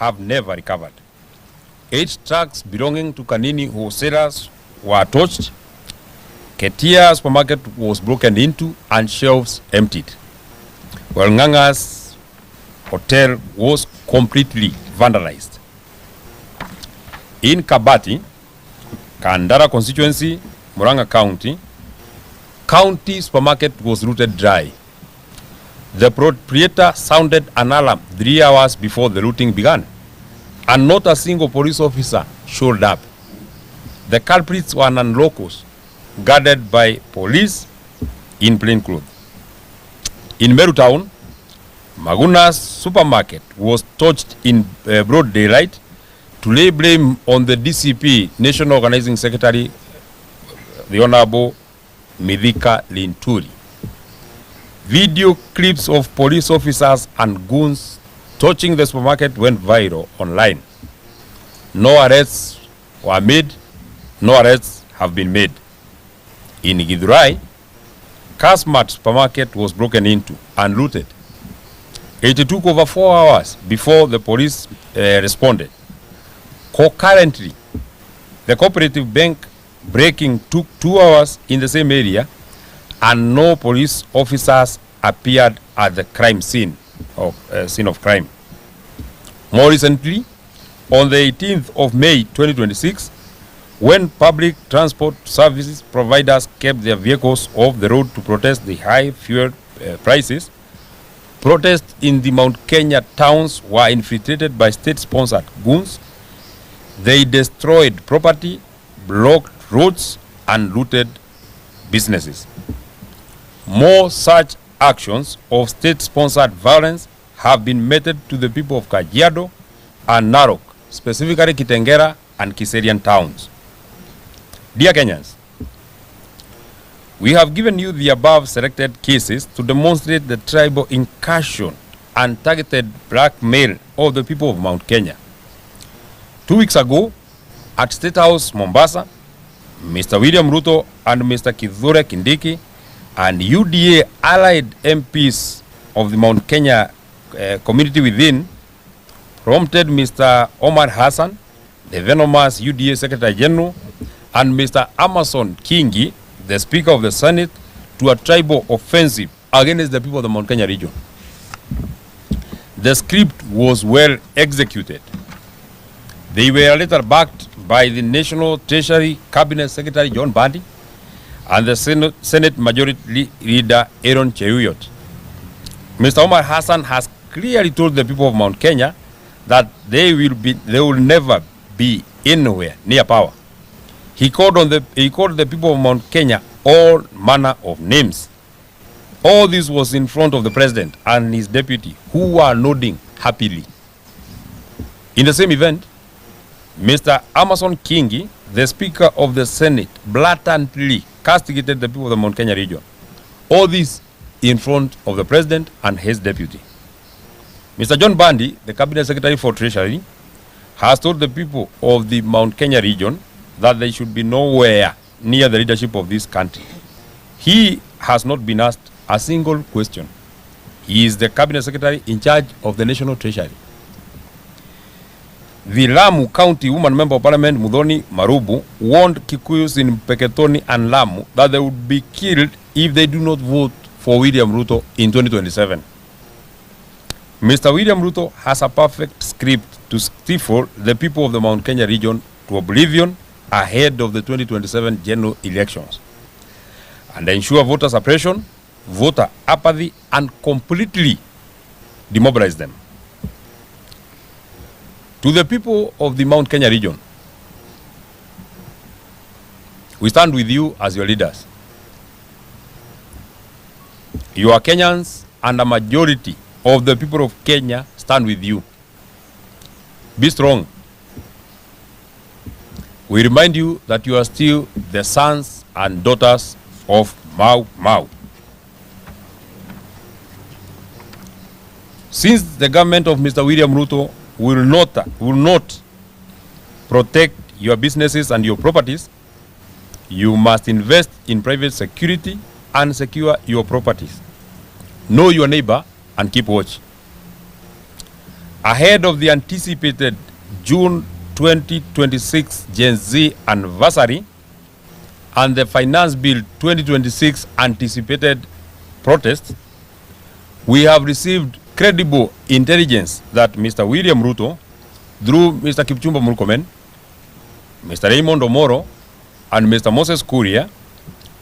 have never recovered. 8 trucks belonging to Kanini wholesalers were torched. Ketia supermarket was broken into and shelves emptied, while Nganga's hotel was completely vandalized. In Kabati, Kandara constituency, Muranga County, county supermarket was looted dry. The proprietor sounded an alarm 3 hours before the looting began, and not a single police officer showed up. The culprits were non-locals, guarded by police in plain clothes. In Meru Town, Maguna's supermarket was torched in broad daylight to lay blame on the DCP National Organizing Secretary, the Honorable Midhika Linturi. Video clips of police officers and goons torching the supermarket went viral online. No arrests were made, no arrests have been made. In Githurai, Kasmat supermarket was broken into and looted. It took over 4 hours before the police responded. Concurrently, the cooperative bank breaking took 2 hours in the same area, and no police officers appeared at the crime scene of crime. More recently, on the 18th of May 2026, when public transport services providers kept their vehicles off the road to protest the high fuel prices, protests in the Mount Kenya towns were infiltrated by state-sponsored goons. They destroyed property, blocked roads, and looted businesses. More such actions of state-sponsored violence have been meted to the people of Kajiado and Narok, specifically Kitengera and Kiserian towns. Dear Kenyans, we have given you the above selected cases to demonstrate the tribal incursion and targeted blackmail of the people of Mount Kenya. 2 weeks ago, at State House, Mombasa, Mr. William Ruto and Mr. Kithure Kindiki and UDA allied MPs of the Mount Kenya community within prompted Mr. Omar Hassan, the venomous UDA Secretary General, and Mr. Amason Kingi, the Speaker of the Senate, to a tribal offensive against the people of the Mount Kenya region. The script was well executed. They were later backed by the National Treasury Cabinet Secretary John Bandi and the Senate Majority Leader Aaron Cheruiyot. Mr. Omar Hassan has clearly told the people of Mount Kenya that they will never be anywhere near power. He called the people of Mount Kenya all manner of names. All this was in front of the president and his deputy, who were nodding happily. In the same event, Mr. Amason Kingi, the Speaker of the Senate, blatantly castigated the people of the Mount Kenya region. All this in front of the president and his deputy. Mr. John Bandi, the Cabinet Secretary for Treasury, has told the people of the Mount Kenya region that they should be nowhere near the leadership of this country. He has not been asked a single question. He is the Cabinet Secretary in charge of the National Treasury. The Lamu County Woman Member of Parliament Muthoni Marubu warned Kikuyus in Peketoni and Lamu that they would be killed if they do not vote for William Ruto in 2027. Mr. William Ruto has a perfect script to stifle the people of the Mount Kenya region to oblivion ahead of the 2027 general elections and ensure voter suppression, voter apathy, and completely demobilize them. To the people of the Mount Kenya region, we stand with you as your leaders. You are Kenyans, and a majority of the people of Kenya stand with you. Be strong. We remind you that you are still the sons and daughters of Mau Mau. Since the government of Mr. William Ruto will not protect your businesses and your properties, you must invest in private security and secure your properties. Know your neighbor and keep watch. ahead of the anticipated June 2026 Gen Z anniversary and the Finance Bill 2026 anticipated protest, we have received credible intelligence that Mr. William Ruto, through Mr. Kipchumba Murkomen, Mr. Raymond Omoro, and Mr. Moses Kuria,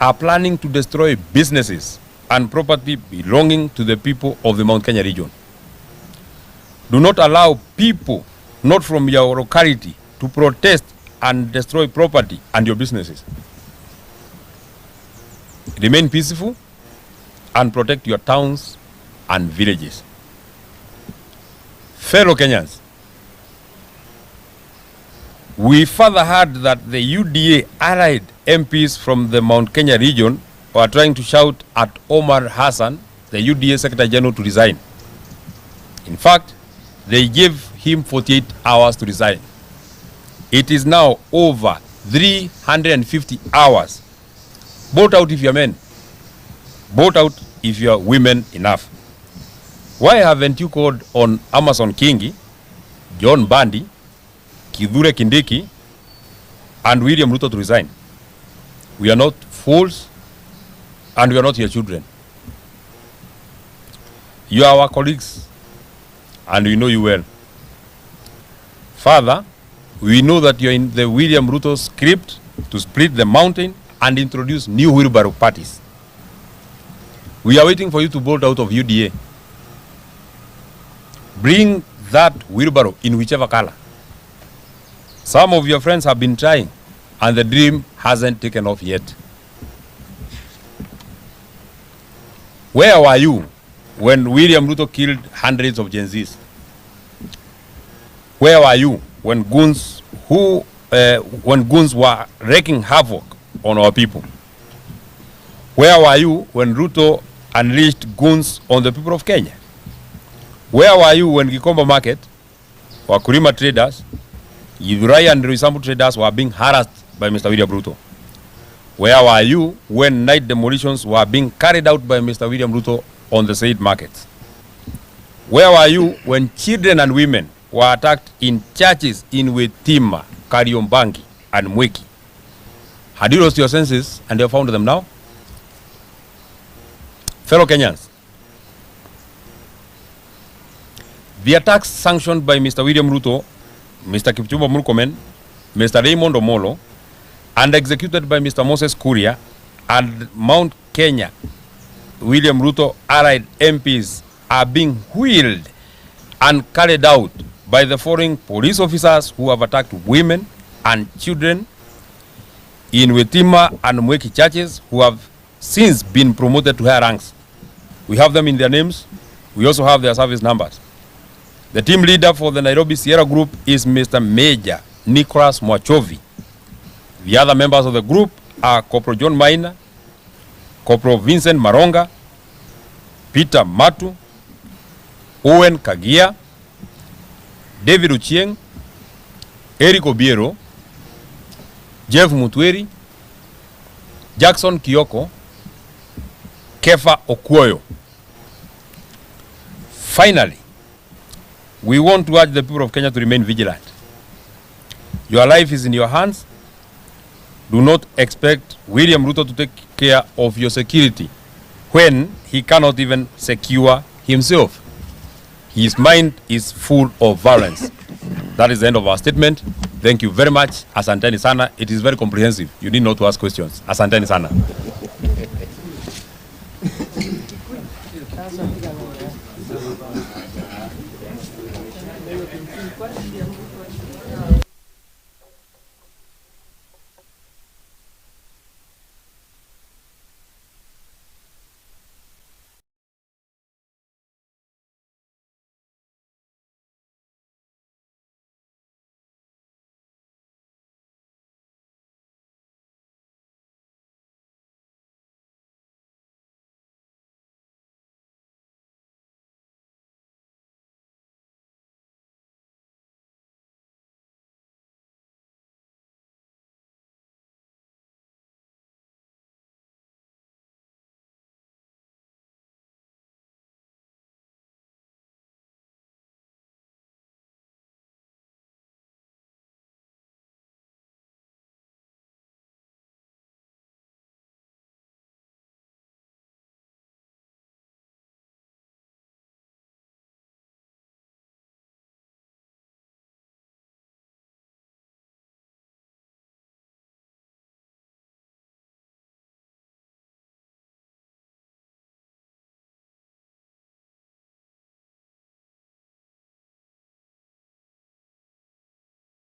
are planning to destroy businesses and property belonging to the people of the Mount Kenya region. Do not allow people not from your locality to protest and destroy property and your businesses. Remain peaceful and protect your towns and villages. Fellow Kenyans, we further heard that the UDA allied MPs from the Mount Kenya region were trying to shout at Omar Hassan, the UDA Secretary General, to resign. In fact, they gave him 48 hours to resign. It is now over 350 hours. Vote out if you're men. Vote out if you're women enough. Why haven't you called on Amason Kingi, John Bandi, Kithure Kindiki, and William Ruto to resign? We are not fools, and we are not your children. You are our colleagues, and we know you well. Further, we know that you are in the William Ruto script to split the mountain and introduce new wheelbarrow parties. We are waiting for you to bolt out of UDA. Bring that wheelbarrow in whichever color. Some of your friends have been trying, and the dream hasn't taken off yet. Where were you when William Ruto killed hundreds of Gen Zs? Where were you when goons were wreaking havoc on our people? Where were you when Ruto unleashed goons on the people of Kenya? Where were you when Gikomba Market, Wakulima traders, Githurai and Roysambu traders were being harassed by Mr. William Ruto? Where were you when night demolitions were being carried out by Mr. William Ruto on the said markets? Where were you when children and women were attacked in churches in Wetima, Kariombangi, and Mweki? Had you lost your senses and you have found them now? Fellow Kenyans, the attacks sanctioned by Mr. William Ruto, Mr. Kipchumba Murkomen, Mr. Raymond Omolo, and executed by Mr. Moses Kuria and Mount Kenya William Ruto allied MPs are being wheeled and carried out by the foreign police officers who have attacked women and children in Wetima and Mweki churches, who have since been promoted to higher ranks. We have them in their names. We also have their service numbers. The team leader for the Nairobi Sierra Group is Mr. Major Nicholas Mwachovi. The other members of the group are Corporal John Maina, Corporal Vincent Maronga, Peter Matu, Owen Kagia, David Uchieng, Eric Obiero, Jeff Mutweri, Jackson Kioko, Kefa Okuoyo. Finally, we want to urge the people of Kenya to remain vigilant. Your life is in your hands. Do not expect William Ruto to take care of your security when he cannot even secure himself. His mind is full of violence. That is the end of our statement. Thank you very much. Asanteni sana. It is very comprehensive. You need not to ask questions. Asanteni sana.